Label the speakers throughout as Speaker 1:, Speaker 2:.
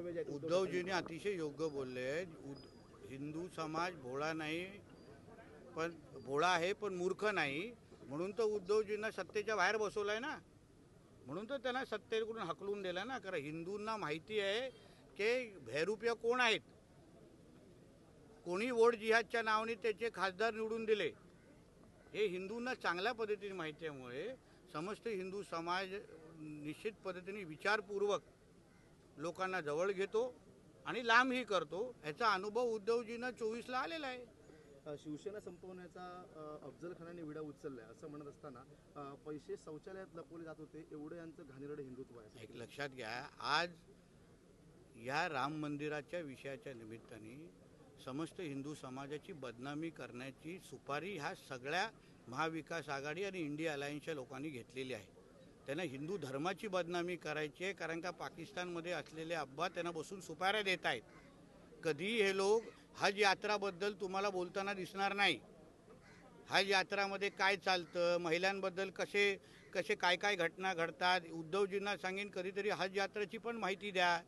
Speaker 1: वक्तव्य जे आहेत
Speaker 2: उद्धवजींनी अतिशय योग्य बोलले आहेत. हिंदू समाज भोळा नाही, पण भोळा आहे पण मूर्ख नाही, म्हणून तर उद्धवजींना सत्तेच्या बाहेर बसवलंय ना. म्हणून तर त्यांना सत्तेकडून हकलून दिलं ना. कारण हिंदूंना माहिती आहे की भैरूप्य कोण आहेत. कोणी वोट जिहादच्या नावाने त्याचे खासदार निवडून दिले हे हिंदूंना चांगल्या पद्धतीने माहिती आहे. समस्त हिंदू समाज निश्चित पद्धतीने विचारपूर्वक लोकांना जवळ घेतो आणि लांबही करतो. याचा अनुभव उद्धवजींना 24ला आलेला आहे.
Speaker 1: शिवसेना संपवण्याचा अफजल खानाने विडा उचललाय असं म्हणत असताना पैसे शौचालयात लपवले जात होते, एवढं यांचं घाणेरडं हिंदुत्व आहे.
Speaker 2: एक लक्षात घ्या, आज या राम मंदिराच्या विषयाच्या निमित्ताने समस्त हिंदू समाजाची बदनामी करण्याची सुपारी ह्या सगळ्या महाविकास आघाडी आणि इंडिया अलायन्सच्या लोकांनी घेतलेली आहे. त्यांना हिंदू धर्माची बदनामी करायची आहे. कारण का पाकिस्तानमध्ये असलेले अब्बा त्यांना बसून सुपाऱ्या देत आहेत. कधी हे लोक हज यात्राबद्दल तुम्हाला बोलताना दिसणार नाही. हज यात्रामध्ये काय चालतं, महिलांबद्दल कसे काय घटना घडतात. उद्धवजींना सांगेन कधीतरी हज यात्रेची पण माहिती द्या.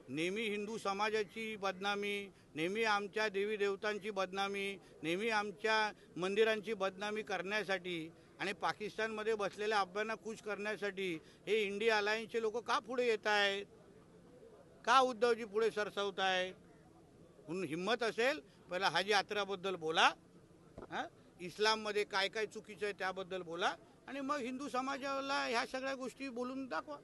Speaker 2: नेहमी हिंदू समाजाची बदनामी, नेहमी आमच्या देवी देवतांची बदनामी, नेहमी आमच्या मंदिरांची बदनामी करण्यासाठी आणि पाकिस्तानमध्ये बसलेल्या अब्बांना खुश करण्यासाठी हे इंडिया अलायन्सचे लोक का पुढे येत आहेत, का उद्धवजी पुढे सरसवत आहेत. म्हणून हिम्मत असेल पहिला हज यात्राबद्दल बोला, इस्लाममध्ये काय काय चुकीचं आहे त्याबद्दल बोला आणि मग हिंदू समाजाला ह्या सगळ्या गोष्टी बोलून दाखवा.